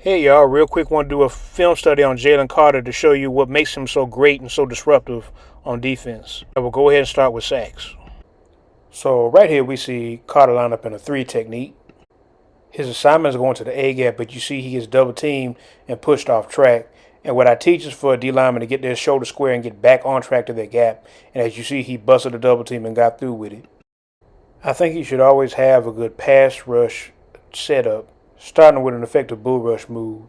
Hey y'all, real quick, want to do a film study on Jalen Carter to show you what makes him so great and so disruptive on defense. I will go ahead and start with sacks. So right here we see Carter line up in a 3 technique. His assignment is going to the A gap, but you see he gets double teamed and pushed off track. And what I teach is for a D lineman to get their shoulder square and get back on track to their gap. And as you see, he busted a double team and got through with it. I think you should always have a good pass rush setup, starting with an effective bull rush move.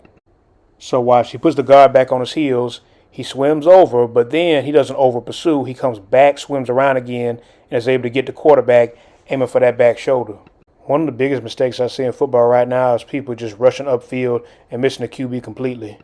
So watch, he puts the guard back on his heels, he swims over, but then he doesn't over pursue. He comes back, swims around again, and is able to get the quarterback aiming for that back shoulder. One of the biggest mistakes I see in football right now is people just rushing upfield and missing the QB completely.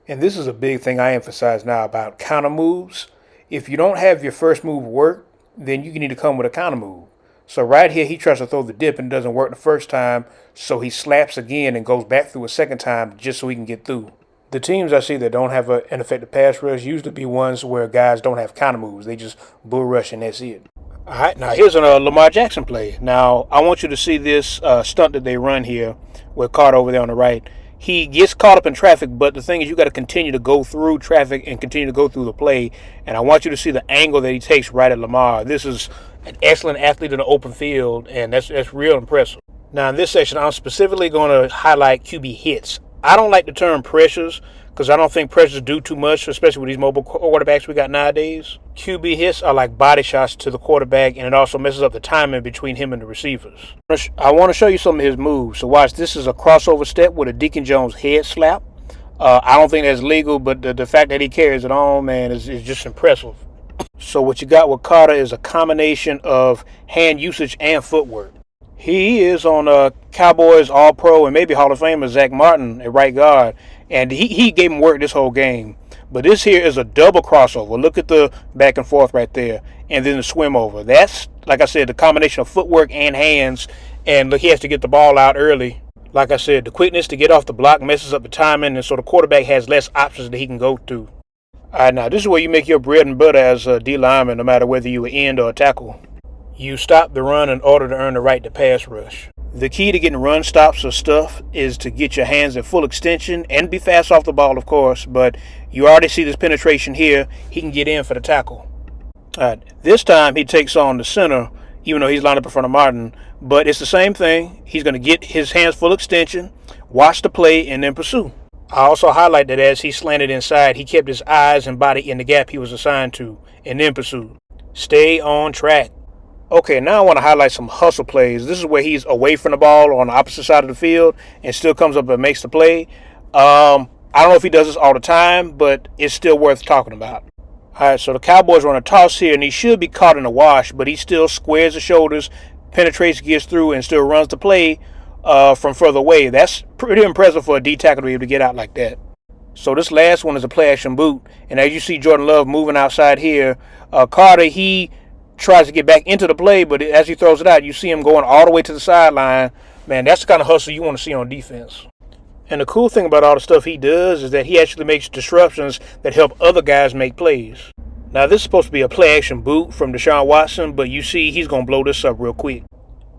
And this is a big thing I emphasize now about counter moves. If you don't have your first move work, then you need to come with a counter move. So right here, he tries to throw the dip and it doesn't work the first time, so he slaps again and goes back through a second time just so he can get through. The teams I see that don't have an effective pass rush usually be ones where guys don't have counter moves. They just bull rush and that's it. All right, now here's a Lamar Jackson play. Now, I want you to see this stunt that they run here with Carter over there on the right. He gets caught up in traffic, but the thing is you got to continue to go through traffic and continue to go through the play. And I want you to see the angle that he takes right at Lamar. This is an excellent athlete in the open field, and that's real impressive. Now, in this section, I'm specifically going to highlight QB hits. I don't like the term pressures because I don't think pressures do too much, especially with these mobile quarterbacks we got nowadays. QB hits are like body shots to the quarterback, and it also messes up the timing between him and the receivers. I want to show you some of his moves. So watch, this is a crossover step with a Deacon Jones head slap. I don't think that's legal, but the fact that he carries it on, man, is just impressive. So what you got with Carter is a combination of hand usage and footwork. He is on Cowboys All-Pro and maybe Hall of Famer Zach Martin at right guard, and he gave him work this whole game. But this here is a double crossover. Look at the back and forth right there, and then the swim over. That's, like I said, the combination of footwork and hands, and look, he has to get the ball out early. Like I said, the quickness to get off the block messes up the timing, and so the quarterback has less options that he can go to. All right, now this is where you make your bread and butter as a D lineman, no matter whether you end or a tackle. You stop the run in order to earn the right to pass rush. The key to getting run stops or stuff is to get your hands in full extension and be fast off the ball, of course, but you already see this penetration here. He can get in for the tackle. All right, this time he takes on the center, even though he's lined up in front of Martin, but it's the same thing. He's going to get his hands full extension, watch the play, and then pursue. I also highlight that as he slanted inside, he kept his eyes and body in the gap he was assigned to, and then pursued. Stay on track. Okay, now I want to highlight some hustle plays. This is where he's away from the ball on the opposite side of the field and still comes up and makes the play. I don't know if he does this all the time, but it's still worth talking about. All right, so the Cowboys run a toss here, and he should be caught in a wash, but he still squares the shoulders, penetrates, gets through, and still runs the play from further away. That's pretty impressive for a D tackle to be able to get out like that. So this last one is a play action boot, and as you see Jordan Love moving outside here, Carter, he tries to get back into the play, but as he throws it out, you see him going all the way to the sideline. Man, that's the kind of hustle you want to see on defense. And the cool thing about all the stuff he does is that he actually makes disruptions that help other guys make plays. Now, this is supposed to be a play action boot from Deshaun Watson, but you see he's going to blow this up real quick.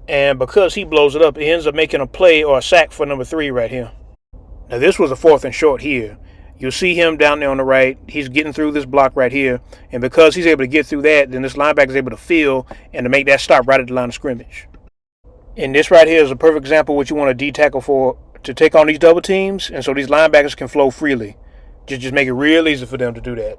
And because he blows it up, he ends up making a play or a sack for number 3 right here. Now, this was a 4th and short here. You'll see him down there on the right. He's getting through this block right here. And because he's able to get through that, then this linebacker is able to fill and to make that stop right at the line of scrimmage. And this right here is a perfect example of what you want a D tackle for, to take on these double teams. And so these linebackers can flow freely. Just make it real easy for them to do that.